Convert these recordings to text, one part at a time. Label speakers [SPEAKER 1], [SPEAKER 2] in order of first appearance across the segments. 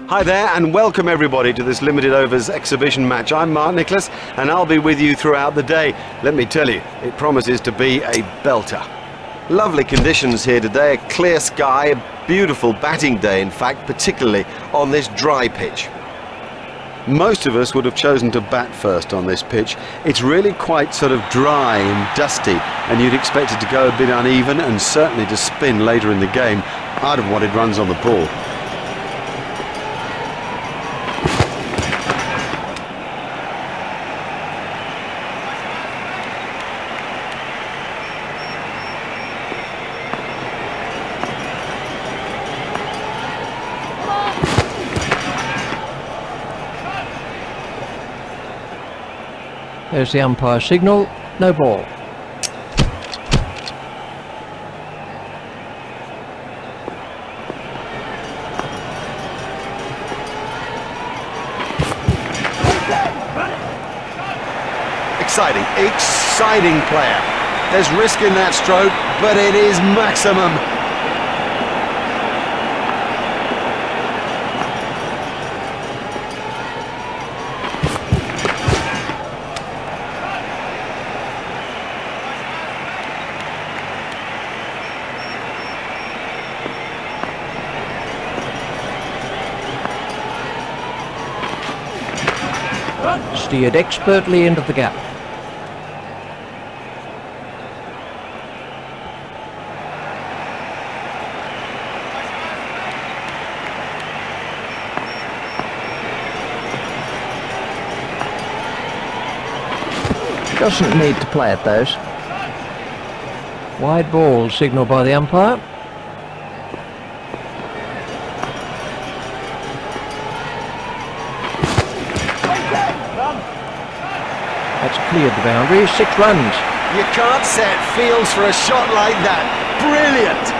[SPEAKER 1] Hi there and welcome everybody to this limited overs exhibition match. I'm Mark Nicholas and I'll be with you throughout the day. Let me tell you, it promises to be a belter. Lovely conditions here today, a clear sky, a beautiful batting day in fact, particularly on this dry pitch. Most of us would have chosen to bat first on this pitch. It's really quite sort of dry and dusty and you'd expect it to go a bit uneven and certainly to spin later in the game. I'd have wanted runs on the ball.
[SPEAKER 2] There's the umpire signal, no ball.
[SPEAKER 1] Exciting player. There's risk in that stroke, but it is maximum.
[SPEAKER 2] Steered expertly into the gap. Doesn't need to play it, those. Wide ball signalled by the umpire. That's cleared the boundary, 6 runs.
[SPEAKER 1] You can't set fields for a shot like that. Brilliant!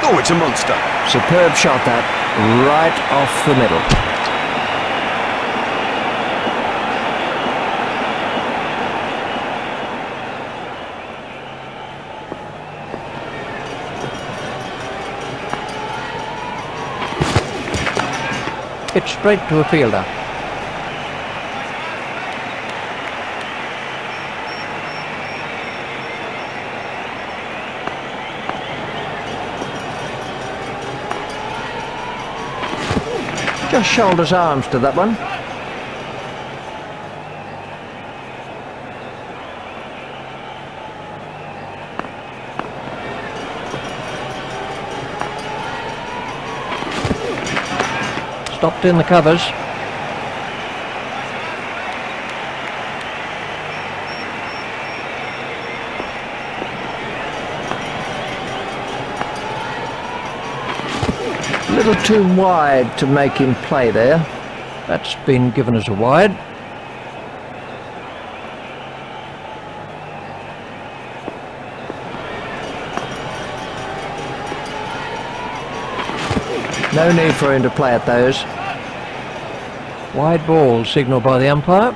[SPEAKER 1] Oh, it's a monster.
[SPEAKER 2] Superb shot that, right off the middle. It's straight to a fielder. Just shoulders arms to that one. Stopped in the covers. A little too wide to make him play there. That's been given as a wide. No need for him to play at those. Wide ball signalled by the umpire.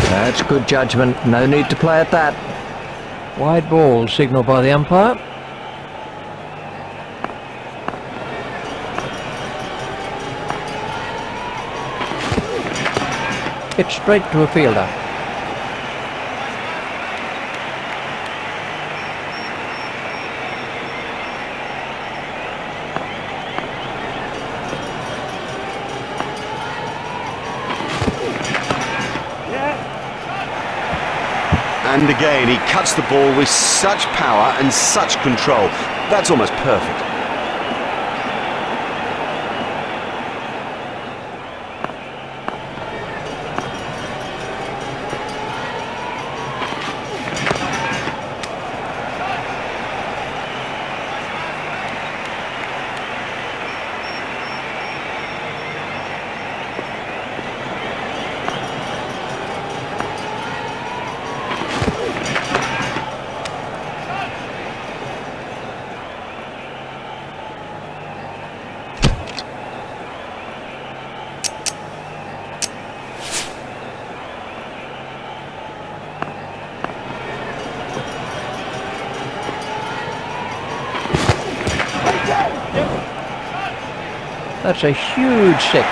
[SPEAKER 2] That's good judgment, no need to play at that. Wide ball signalled by the umpire. It's straight to a fielder.
[SPEAKER 1] And again, he cuts the ball with such power and such control. That's almost perfect.
[SPEAKER 2] That's a huge six.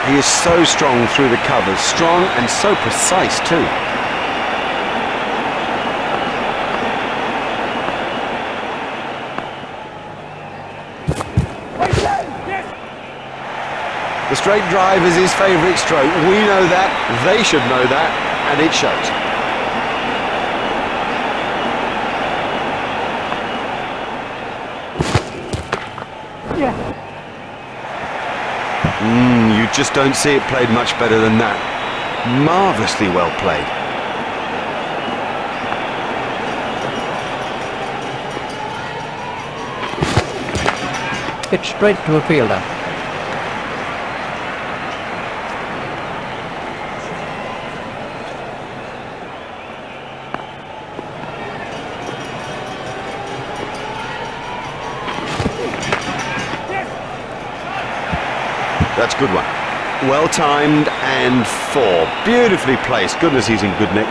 [SPEAKER 1] He is so strong through the covers, strong and so precise too. The straight drive is his favourite stroke. We know that, they should know that, and it shows. You just don't see it played much better than that. Marvellously well played.
[SPEAKER 2] Hit straight to a fielder.
[SPEAKER 1] That's a good one. Well timed and four. Beautifully placed. Goodness, he's in good nick.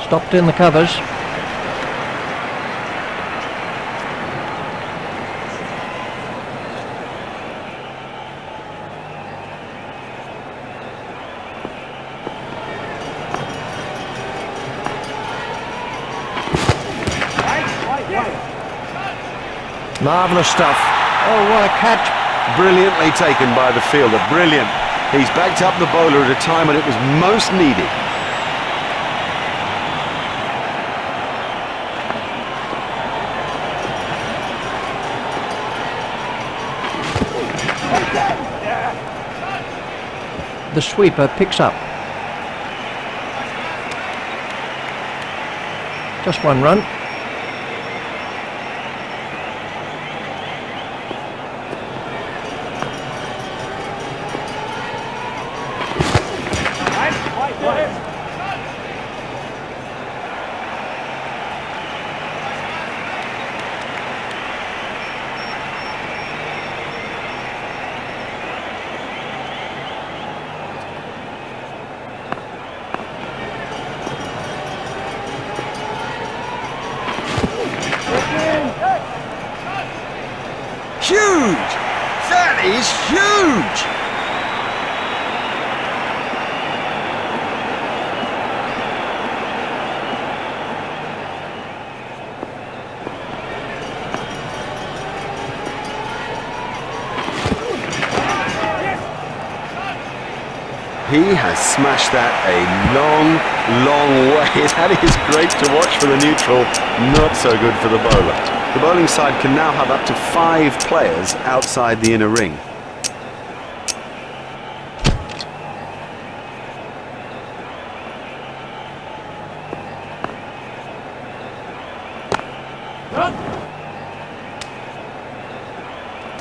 [SPEAKER 2] Stopped in the covers. Marvellous stuff. Oh, what a catch.
[SPEAKER 1] Brilliantly taken by the fielder. Brilliant. He's backed up the bowler at a time when it was most needed.
[SPEAKER 2] The sweeper picks up. Just one run.
[SPEAKER 1] Huge! That is huge! He has smashed that a long, long way. That is great to watch for the neutral, not so good for the bowler. The bowling side can now have up to 5 players outside the inner ring.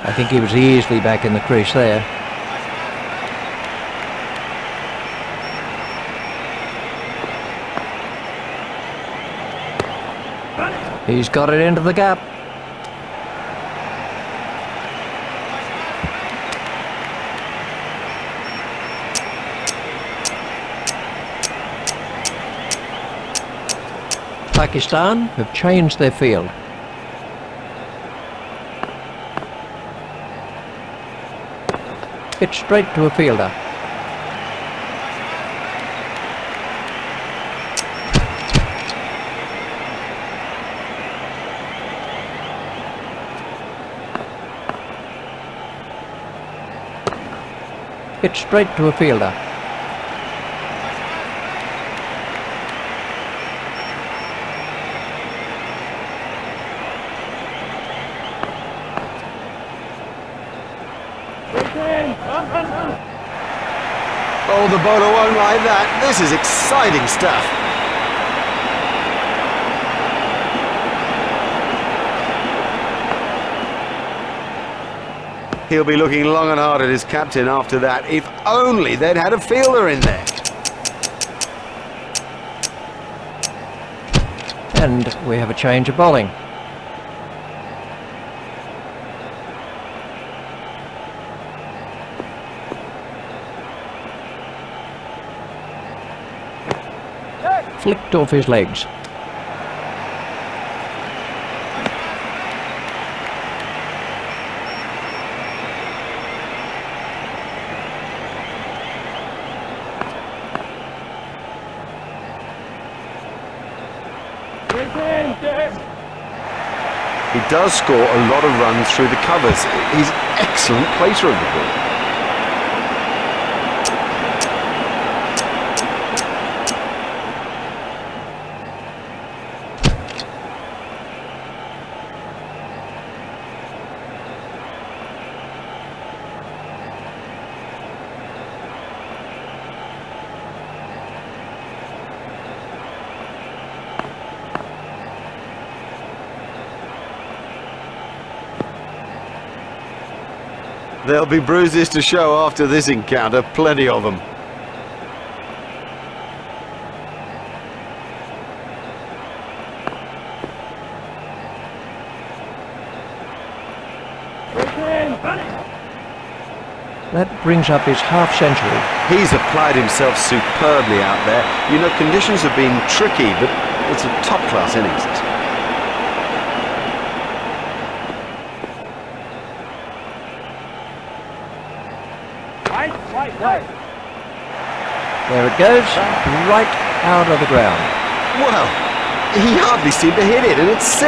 [SPEAKER 2] I think he was easily back in the crease there. He's got it into the gap. Pakistan have changed their field. Hit straight to a fielder. Hit straight to a fielder.
[SPEAKER 1] Oh, the bowler won't like that. This is exciting stuff. He'll be looking long and hard at his captain after that. If only they'd had a fielder in there.
[SPEAKER 2] And we have a change of bowling. Flicked off his legs.
[SPEAKER 1] He does score a lot of runs through the covers. He's an excellent placer of the ball. There'll be bruises to show after this encounter, plenty of them.
[SPEAKER 2] That brings up his half-century.
[SPEAKER 1] He's applied himself superbly out there. You know, conditions have been tricky, but it's a top-class innings.
[SPEAKER 2] There it goes, right out of the ground.
[SPEAKER 1] Well, he hardly seemed to hit it, and it's 6.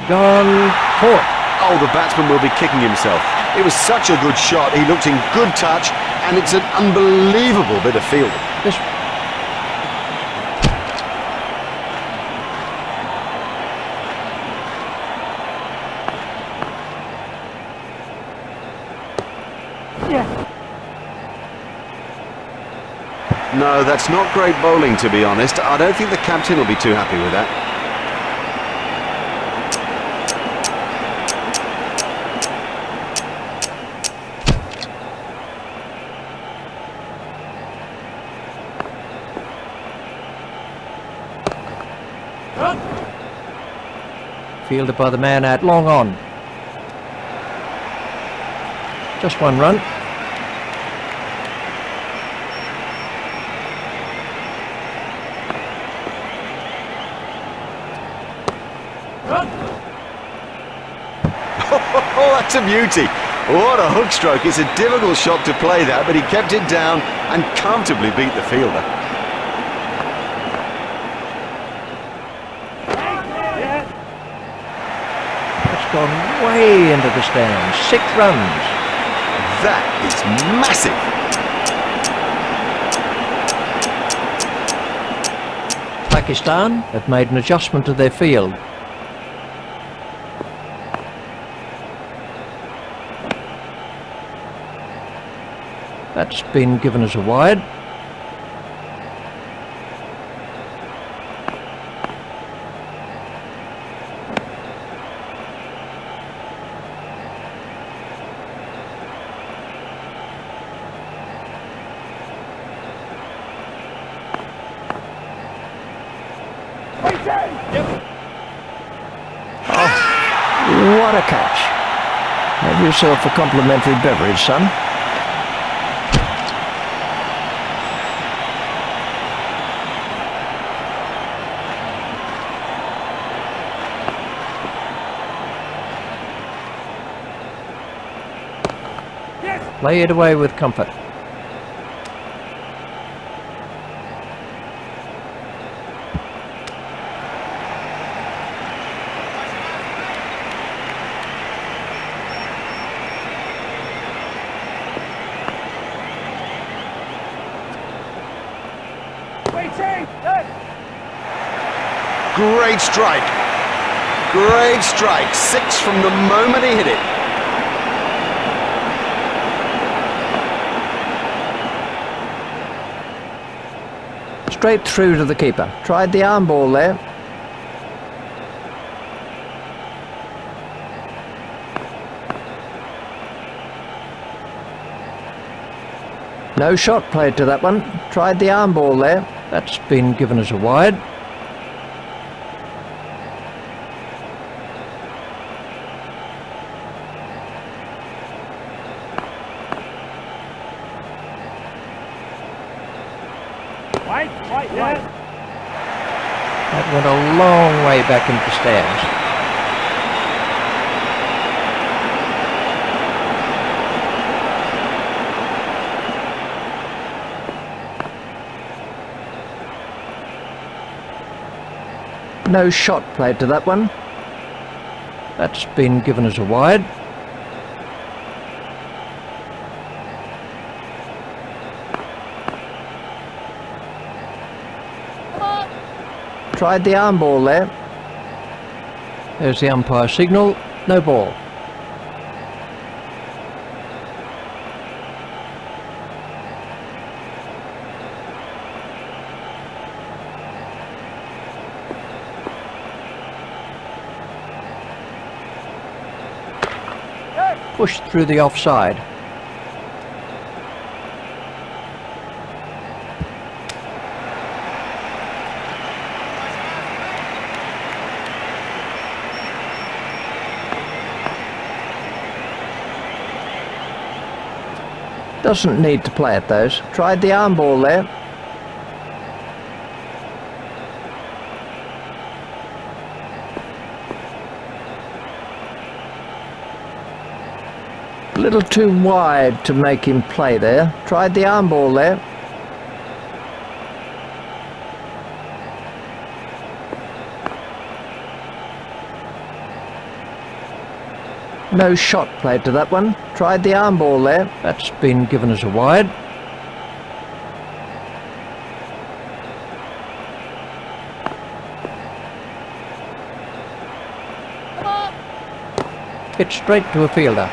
[SPEAKER 2] Gone, caught.
[SPEAKER 1] Oh, the batsman will be kicking himself. It was such a good shot. He looked in good touch, and it's an unbelievable bit of fielding.
[SPEAKER 2] This
[SPEAKER 1] No, that's not great bowling, to be honest. I don't think the captain will be too happy with that.
[SPEAKER 2] fielded by the man at long on. Just one run.
[SPEAKER 1] Oh, that's a beauty. What a hook stroke. It's a difficult shot to play that, but he kept it down and comfortably beat the fielder.
[SPEAKER 2] It's gone way into the stands. 6 runs.
[SPEAKER 1] That is massive.
[SPEAKER 2] Pakistan have made an adjustment to their field. That's been given as a wide. Oh, what a catch. Have yourself a complimentary beverage, son. Play it away with comfort.
[SPEAKER 1] Great strike. Great strike. 6 from the moment he hit it.
[SPEAKER 2] Straight through to the keeper. Tried the arm ball there. No shot played to that one. Tried the arm ball there. That's been given as a wide. That went a long way back into the stands. No shot played to that one. That's been given as a wide. Tried the arm ball there. There's the umpire signal. No ball. Pushed through the offside. Doesn't need to play it those. Tried the arm ball there. A little too wide to make him play there. Tried the arm ball there. No shot played to that one. Tried the arm ball there. That's been given as a wide. Hit straight to a fielder.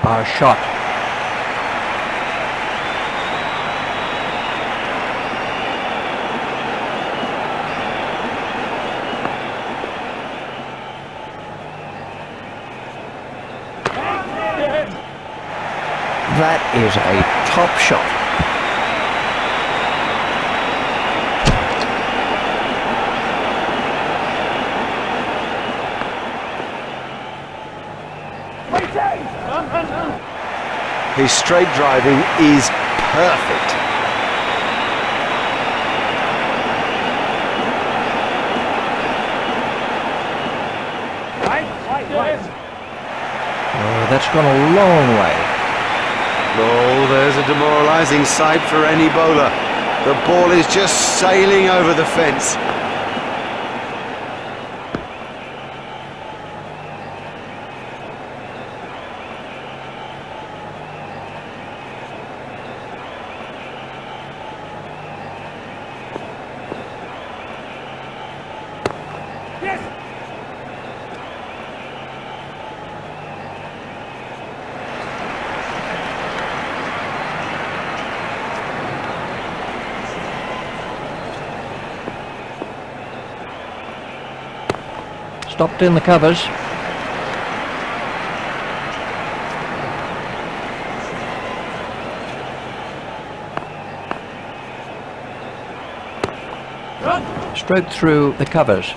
[SPEAKER 2] Our shot. That is a top shot.
[SPEAKER 1] His straight driving is perfect.
[SPEAKER 2] Oh, that's gone a long way.
[SPEAKER 1] Oh, there's a demoralising sight for any bowler. The ball is just sailing over the fence.
[SPEAKER 2] Stopped in the covers. Stroked through the covers.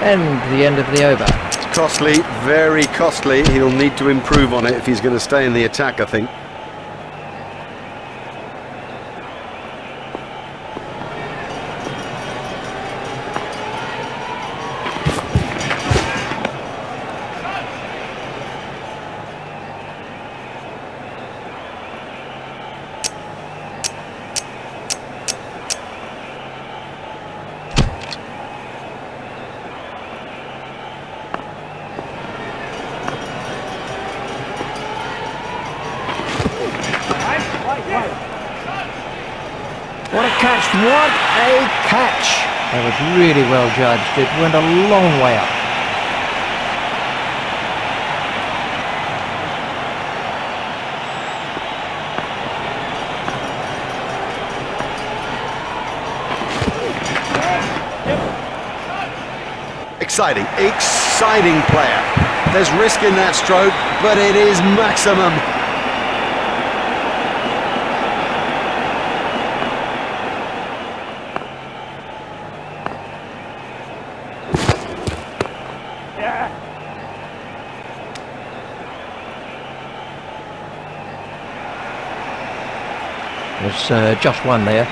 [SPEAKER 2] And the end of the over.
[SPEAKER 1] Costly, very costly. He'll need to improve on it if he's going to stay in the attack, I think.
[SPEAKER 2] What a catch, what a catch! That was really well judged. It went a long way up.
[SPEAKER 1] Exciting, exciting player. There's risk in that stroke, but it is maximum.
[SPEAKER 2] There's just one there.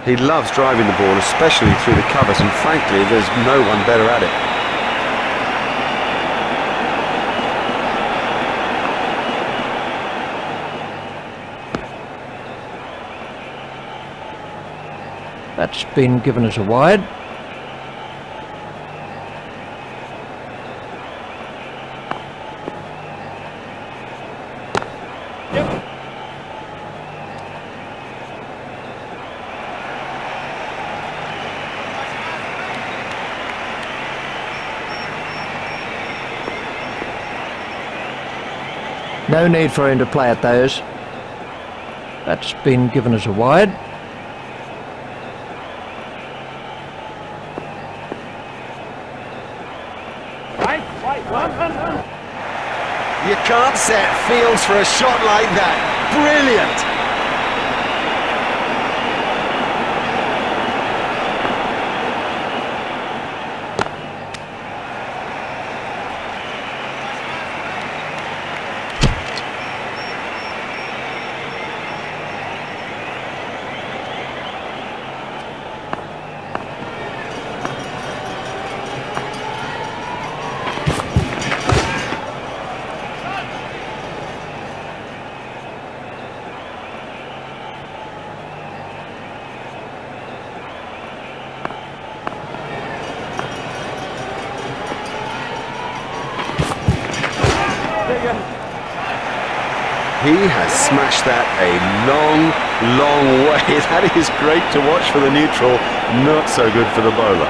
[SPEAKER 1] He loves driving the ball, especially through the covers, and frankly, there's no one better at it.
[SPEAKER 2] That's been given as a wide. No need for him to play at those. That's been given as a wide.
[SPEAKER 1] You can't set fields for a shot like that. Brilliant! He has smashed that a long, long way. That is great to watch for the neutral, not so good for the bowler.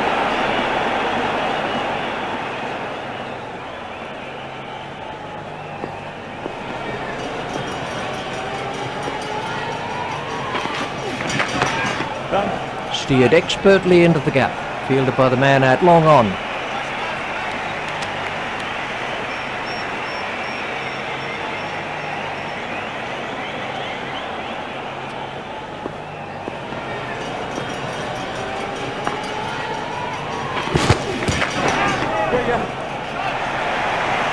[SPEAKER 2] Steered expertly into the gap, fielded by the man out long on.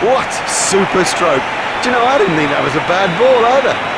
[SPEAKER 1] What super stroke. Do you know, I didn't think that was a bad ball either.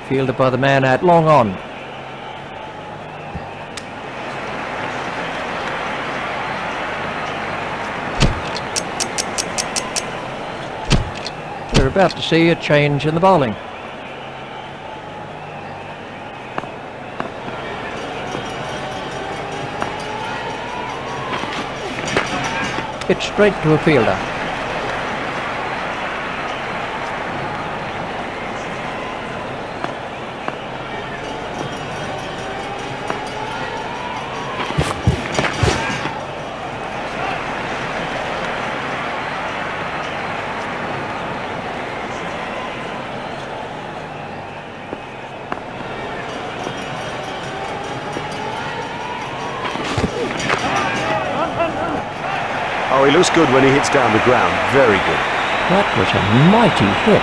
[SPEAKER 2] Fielded by the man out long on. We're about to see a change in the bowling. Hit straight to a fielder.
[SPEAKER 1] Oh, he looks good when he hits down the ground. Very good.
[SPEAKER 2] That was a mighty hit.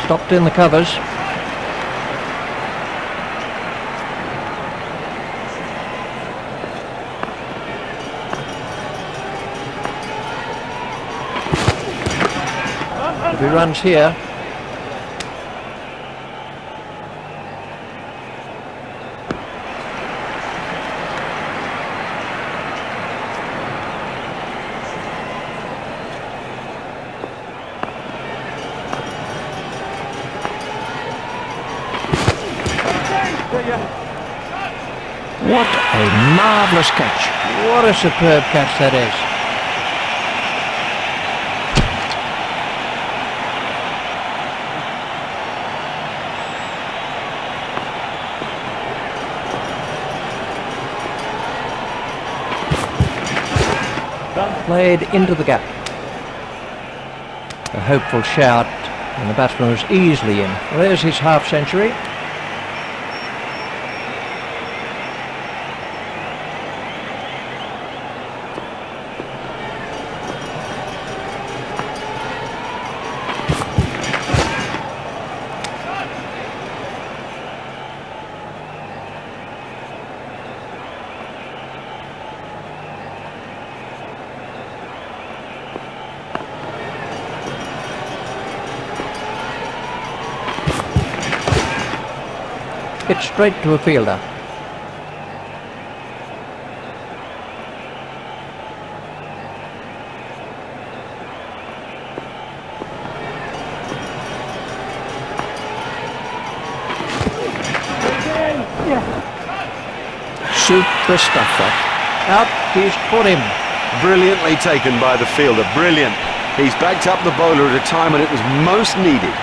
[SPEAKER 2] Stopped in the covers. If he runs here, what a marvellous catch. What a superb catch that is. Played into the gap. A hopeful shout, and the batsman was easily in. Well, there's his half century. Hit straight to a fielder. Super stuff that. Out, he's caught him.
[SPEAKER 1] Brilliantly taken by the fielder. Brilliant. He's backed up the bowler at a time when it was most needed.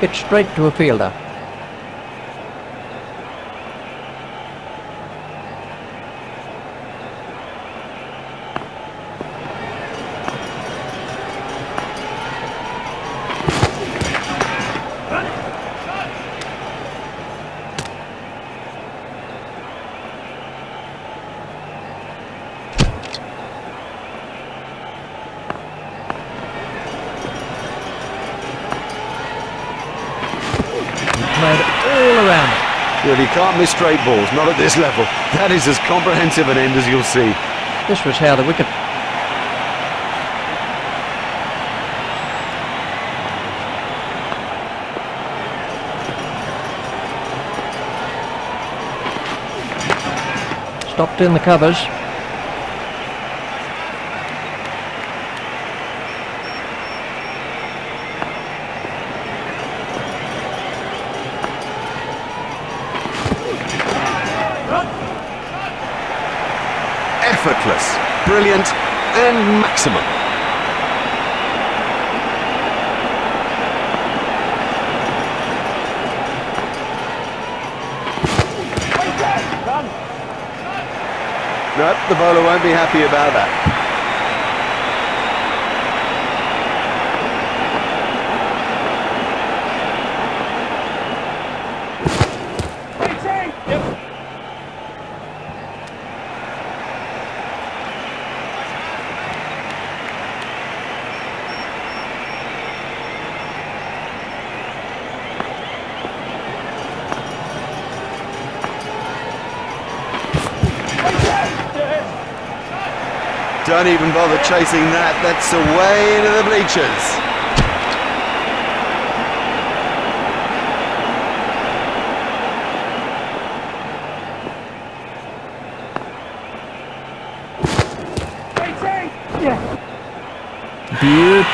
[SPEAKER 2] Hit straight to a fielder. Played all around it.
[SPEAKER 1] Well, you can't miss straight balls, not at this level. That is as comprehensive an end as you'll see.
[SPEAKER 2] This was how the wicket... Stopped in the covers.
[SPEAKER 1] Effortless, brilliant, and maximum. Nope, the bowler won't be happy about that. Don't even bother chasing that. That's away into the bleachers.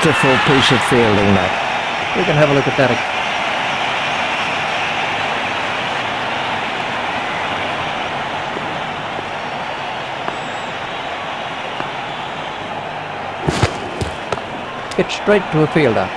[SPEAKER 2] Beautiful piece of fielding, that. We can have a look at that again. Hit straight to a fielder.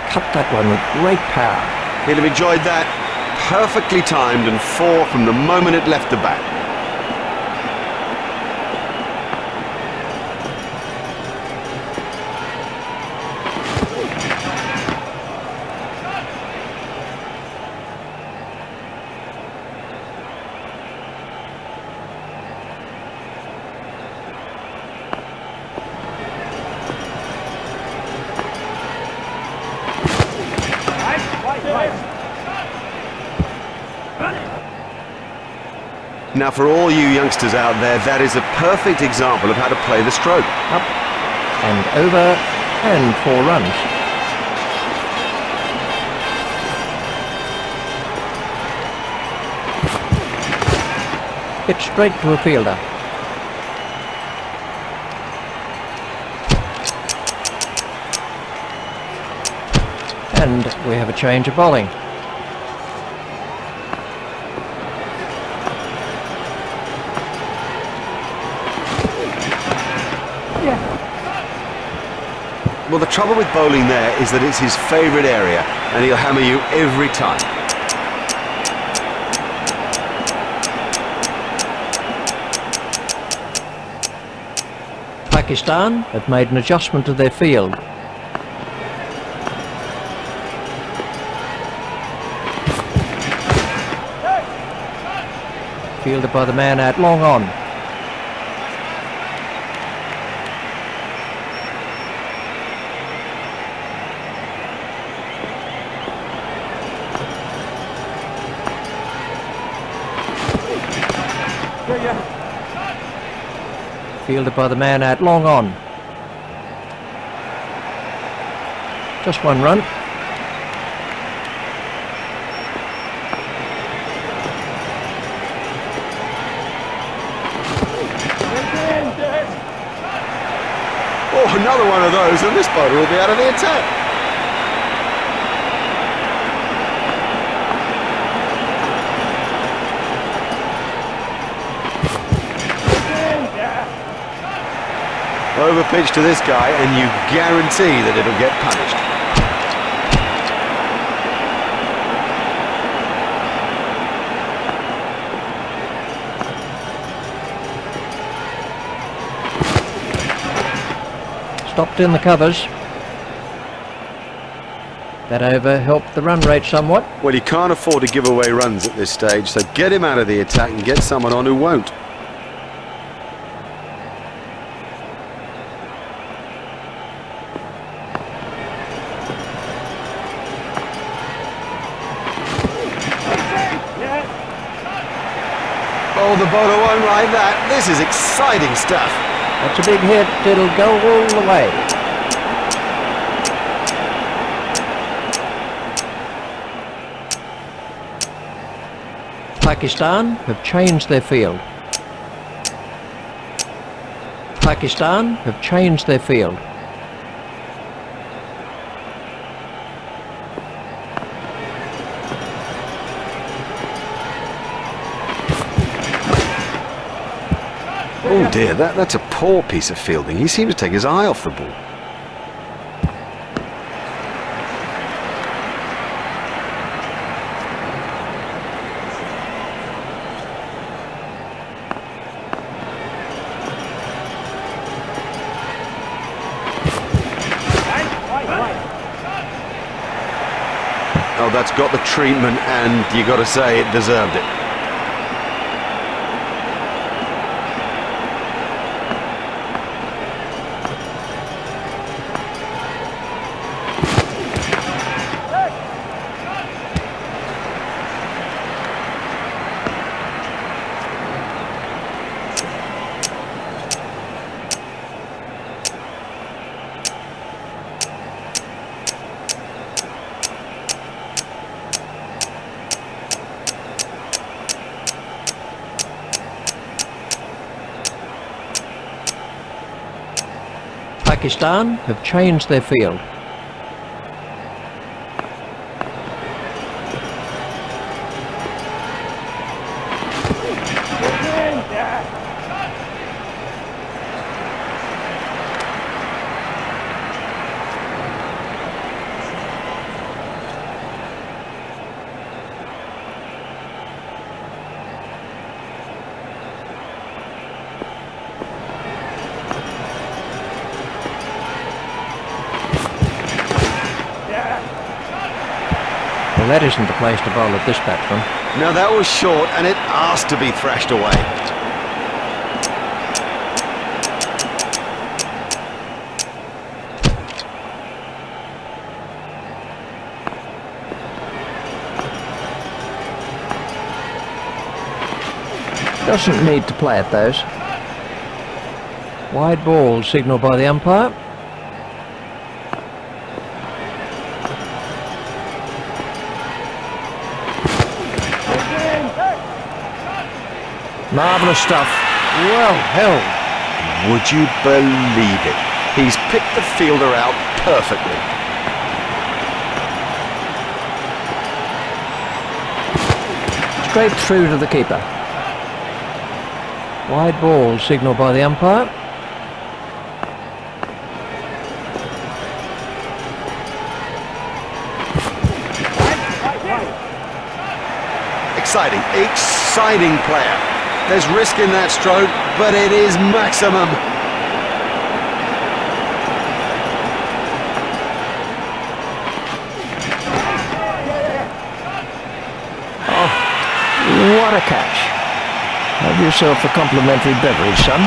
[SPEAKER 2] Cut that one with great power.
[SPEAKER 1] He'll have enjoyed that. Perfectly timed and 4 from the moment it left the bat. Now for all you youngsters out there, that is a perfect example of how to play the stroke.
[SPEAKER 2] Up and over and 4 runs. Hit straight to a fielder. And we have a change of bowling.
[SPEAKER 1] Well, the trouble with bowling there is that it's his favourite area and he'll hammer you every time.
[SPEAKER 2] Pakistan have made an adjustment to their field. Fielded by the man out long on. Fielded by the man out long on. Just 1 run.
[SPEAKER 1] Oh, another one of those, and this bowler will be out of the attack. Over pitch to this guy, and you guarantee that it'll get punished.
[SPEAKER 2] Stopped in the covers. That over helped the run rate somewhat.
[SPEAKER 1] Well, you can't afford to give away runs at this stage, so get him out of the attack and get someone on who won't. Oh, the bowler won't like that. This is exciting stuff.
[SPEAKER 2] That's a big hit. It'll go all the way. Pakistan have changed their field. Pakistan have changed their field.
[SPEAKER 1] Oh dear, that's a poor piece of fielding. He seemed to take his eye off the ball. Oh, that's got the treatment, and you got to say it deserved it.
[SPEAKER 2] Pakistan have changed their field. Well, that isn't the place to bowl at this batsman.
[SPEAKER 1] Now that was short and it asked to be thrashed away.
[SPEAKER 2] Doesn't need to play at those. Wide ball signalled by the umpire. Marvellous stuff. Well held.
[SPEAKER 1] Would you believe it? He's picked the fielder out perfectly.
[SPEAKER 2] Straight through to the keeper. Wide ball signalled by the umpire.
[SPEAKER 1] Exciting player. There's risk in that stroke, but it is maximum.
[SPEAKER 2] Oh, what a catch. Have yourself a complimentary beverage, son.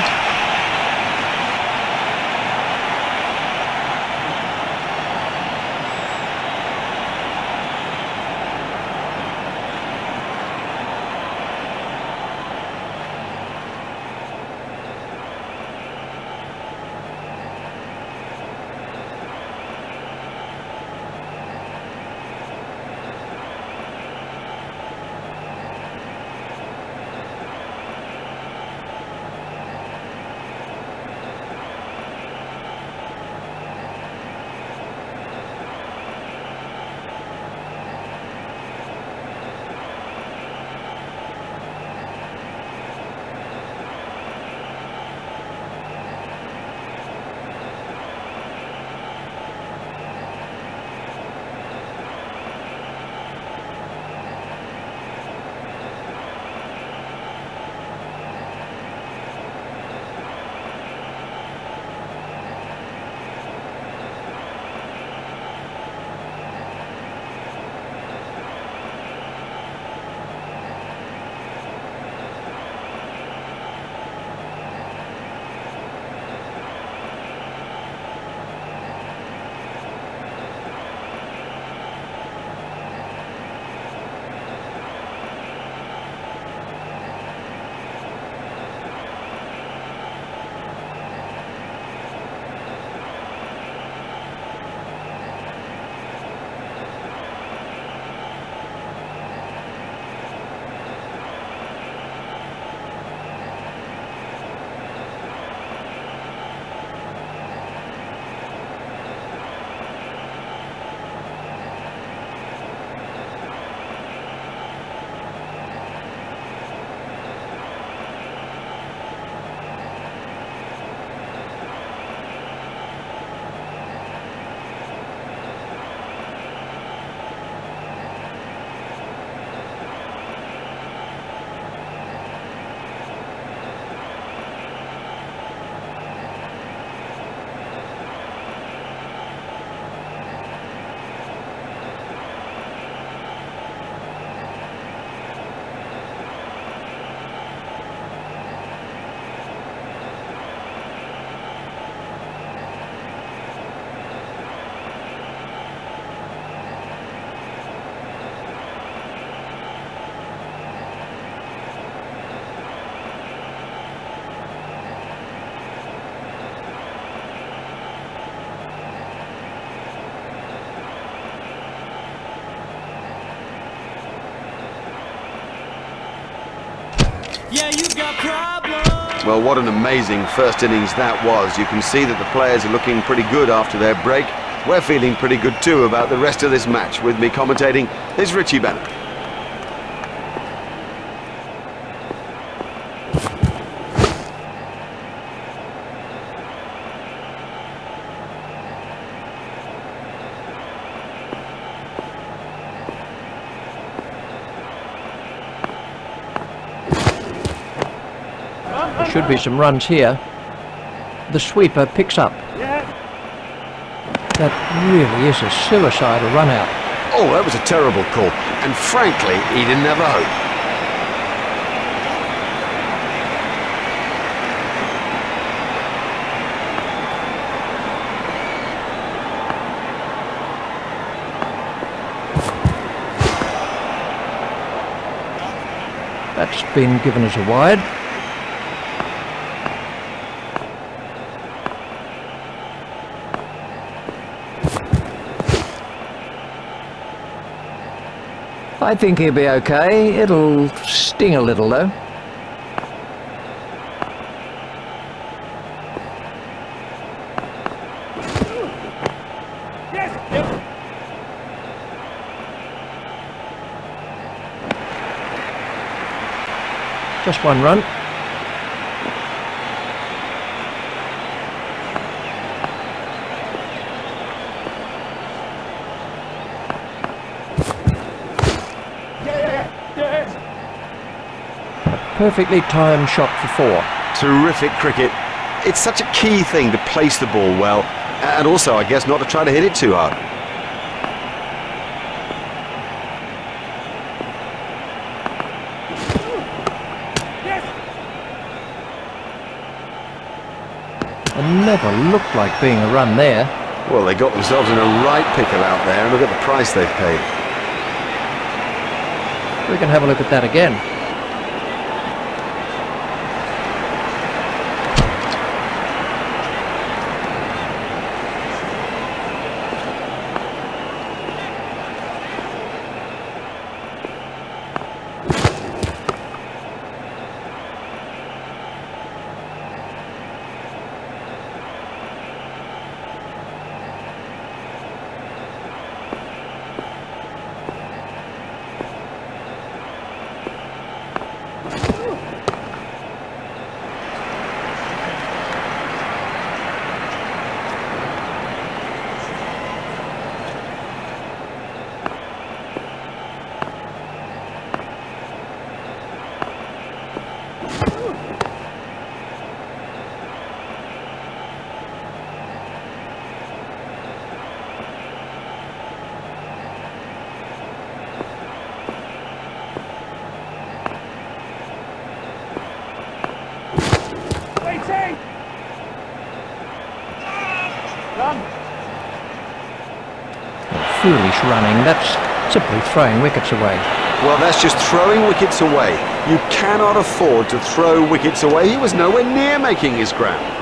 [SPEAKER 3] Yeah, you got problems.
[SPEAKER 1] Well, what an amazing first innings that was. You can see that the players are looking pretty good after their break. We're feeling pretty good too about the rest of this match. With me commentating is Richie Bennett.
[SPEAKER 2] There should be some runs here. The sweeper picks up. That really is a suicidal run out.
[SPEAKER 1] Oh, that was a terrible call. And frankly, he didn't have a hope.
[SPEAKER 2] That's been given as a wide. I think he'll be okay. It'll sting a little though. Just one run. Perfectly timed shot for 4.
[SPEAKER 1] Terrific cricket. It's such a key thing to place the ball well, and also, I guess, not to try to hit it too hard.
[SPEAKER 2] It never looked like being a run there.
[SPEAKER 1] Well, they got themselves in a right pickle out there, and look at the price they've paid.
[SPEAKER 2] We can have a look at that again. Foolish running. That's simply throwing wickets away.
[SPEAKER 1] Well, that's just throwing wickets away. You cannot afford to throw wickets away. He was nowhere near making his ground.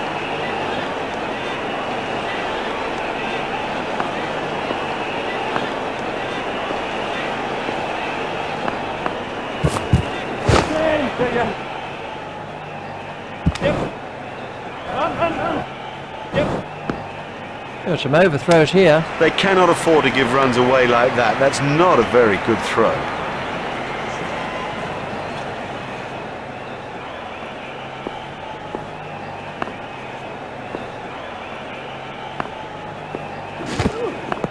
[SPEAKER 2] There are some overthrows here.
[SPEAKER 1] They cannot afford to give runs away like that. That's not a very good throw.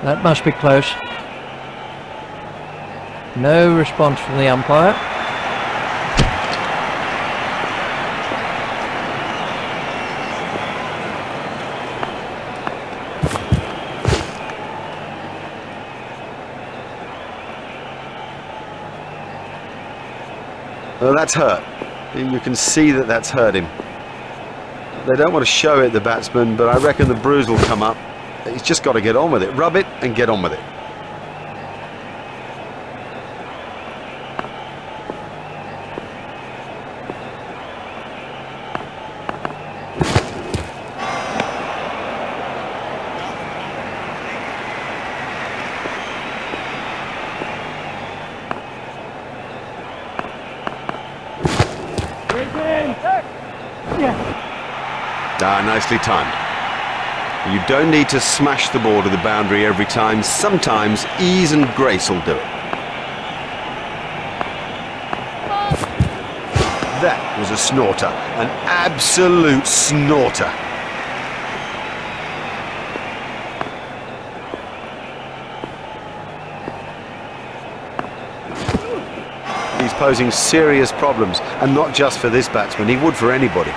[SPEAKER 2] That must be close. No response from the umpire.
[SPEAKER 1] Well, that's hurt. You can see that that's hurt him. They don't want to show it, the batsman, but I reckon the bruise will come up. He's just got to get on with it. Rub it and get on with it. Ah, nicely timed. You don't need to smash the ball to the boundary every time. Sometimes ease and grace will do it. That was a snorter, an absolute snorter. He's posing serious problems, and not just for this batsman, he would for anybody.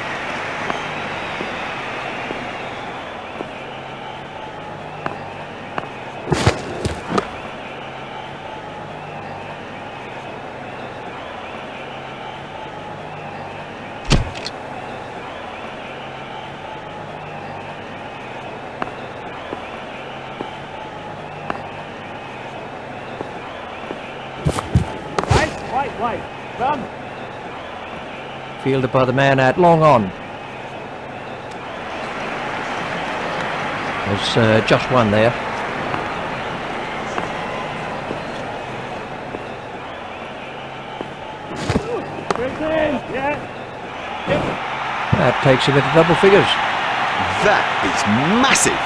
[SPEAKER 3] Right, run.
[SPEAKER 2] Fielded by the man out long on. There's just one there. That takes him into double figures.
[SPEAKER 1] That is massive.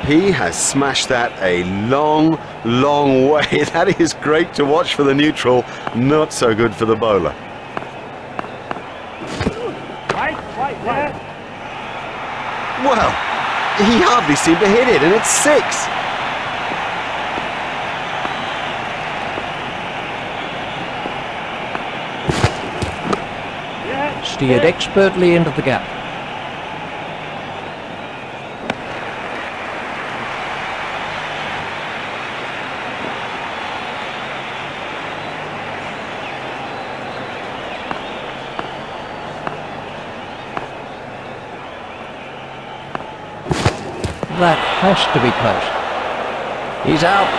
[SPEAKER 1] He has smashed that a long, long way. That is great to watch for the neutral, not so good for the bowler. Well, he hardly seemed to hit it, and it's 6.
[SPEAKER 2] Steered expertly into the gap. That has to be close. He's out.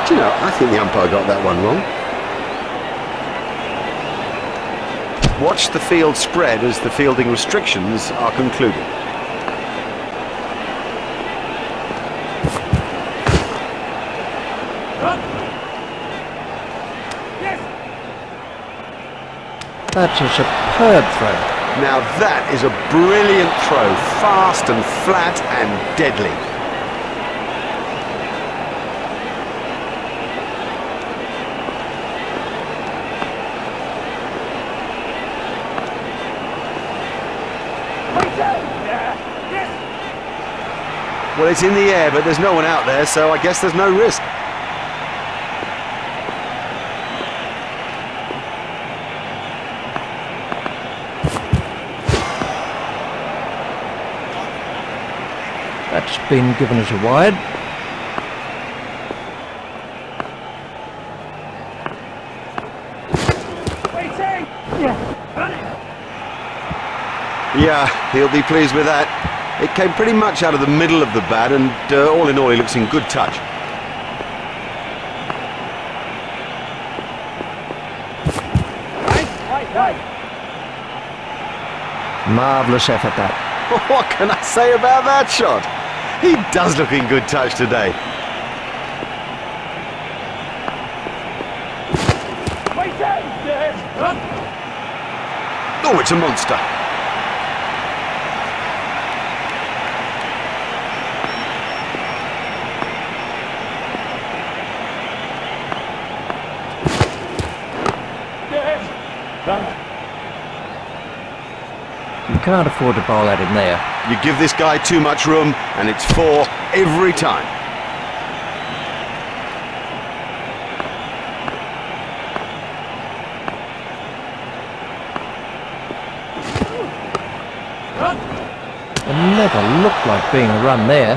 [SPEAKER 1] Do you know, I think the umpire got that one wrong. Watch the field spread as the fielding restrictions are concluded.
[SPEAKER 2] That's a superb throw.
[SPEAKER 1] Now that is a brilliant throw, fast and flat and deadly. Well, it's in the air, but there's no one out there, so I guess there's no risk.
[SPEAKER 2] That's been given as a wide.
[SPEAKER 1] Yeah, he'll be pleased with that. It came pretty much out of the middle of the bat, and all in all, he looks in good touch.
[SPEAKER 2] Marvellous effort, that.
[SPEAKER 1] What can I say about that shot? He does look in good touch today. Oh, it's a monster.
[SPEAKER 2] You can't afford to bowl at him there.
[SPEAKER 1] You give this guy too much room, and it's 4 every time.
[SPEAKER 2] It never looked like being a run there.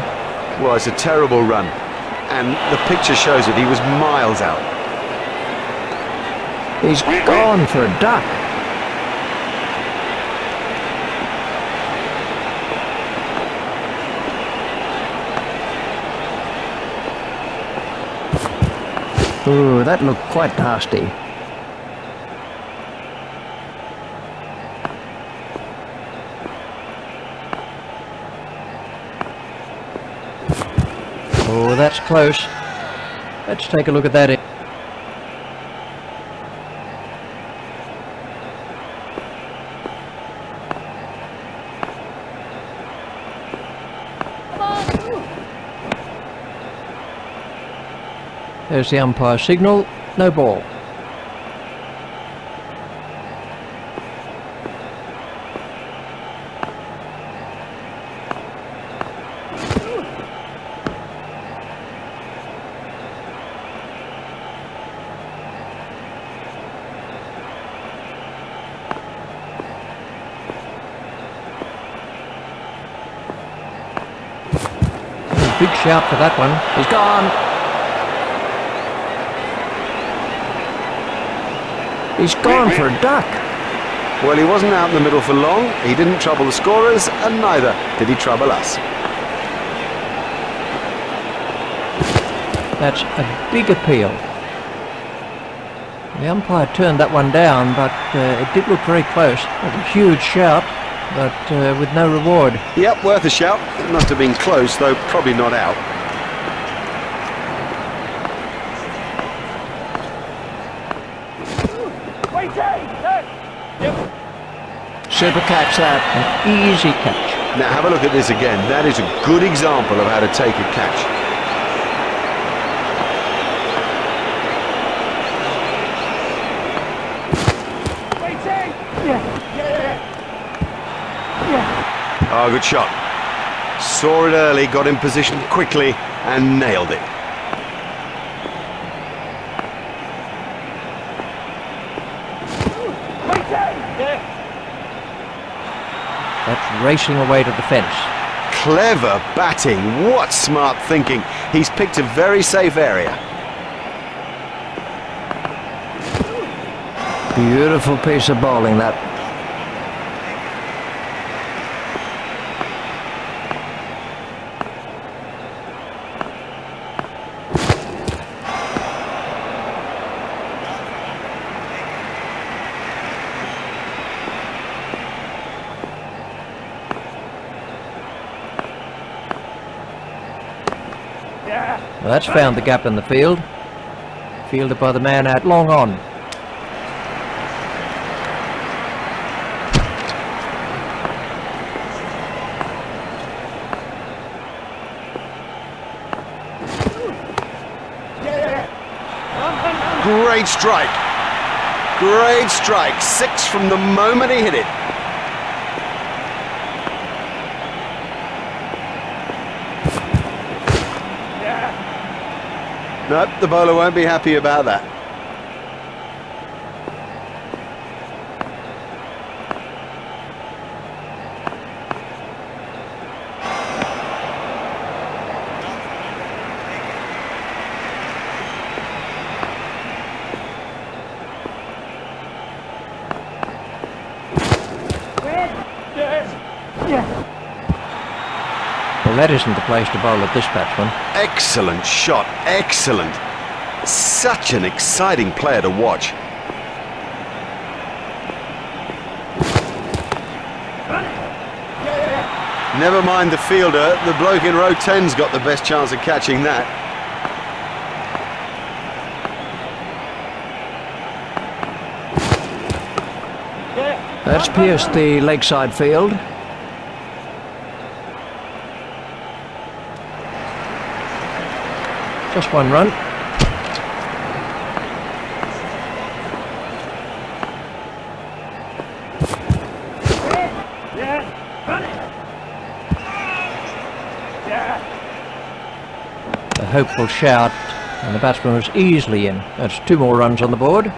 [SPEAKER 1] Well, it's a terrible run, and the picture shows it. He was miles out.
[SPEAKER 2] He's gone for a duck. Ooh, that looked quite nasty. Oh, that's close. Let's take a look at that. There's the umpire signal, no ball. Big shout for that one. He's gone. He's gone for a duck.
[SPEAKER 1] Well, he wasn't out in the middle for long. He didn't trouble the scorers, and neither did he trouble us.
[SPEAKER 2] That's a big appeal. The umpire turned that one down, but it did look very close. It was a huge shout, but with no reward.
[SPEAKER 1] Yep, worth a shout. It must have been close, though probably not out.
[SPEAKER 2] Super catch that, an easy catch.
[SPEAKER 1] Now have a look at this again. That is a good example of how to take a catch. Oh, good shot. Saw it early, got in position quickly and nailed it.
[SPEAKER 2] That's racing away to the fence.
[SPEAKER 1] Clever batting. What smart thinking. He's picked a very safe area.
[SPEAKER 2] Beautiful piece of bowling, that. Well, that's found the gap in the field. Fielded by the man out long on.
[SPEAKER 1] Great strike. Great strike. 6 from the moment he hit it. Nope, the bowler won't be happy about that.
[SPEAKER 2] Well, that isn't the place to bowl at this batsman.
[SPEAKER 1] Excellent shot, excellent. Such an exciting player to watch. Never mind the fielder, the bloke in row 10's got the best chance of catching that.
[SPEAKER 2] That's pierced the leg side field. Just one run. A hopeful shout, and the batsman was easily in. That's 2 more runs on the board.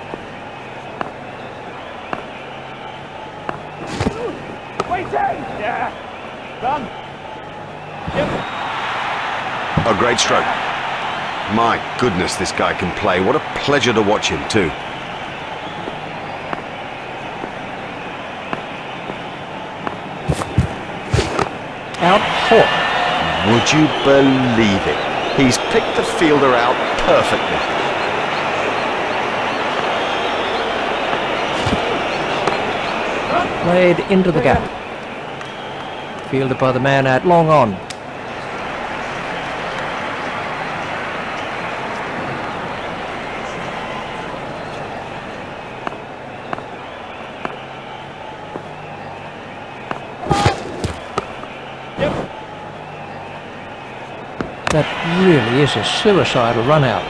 [SPEAKER 1] A great stroke. My goodness, this guy can play. What a pleasure to watch him too.
[SPEAKER 2] Out 4.
[SPEAKER 1] Would you believe it? He's picked the fielder out perfectly.
[SPEAKER 2] Played into the gap. Fielded by the man out long on. That really is a suicidal run-out.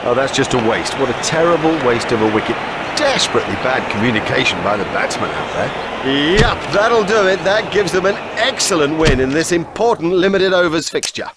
[SPEAKER 1] Oh, that's just a waste. What a terrible waste of a wicket. Desperately bad communication by the batsman out there. Yep, that'll do it. That gives them an excellent win in this important limited overs fixture.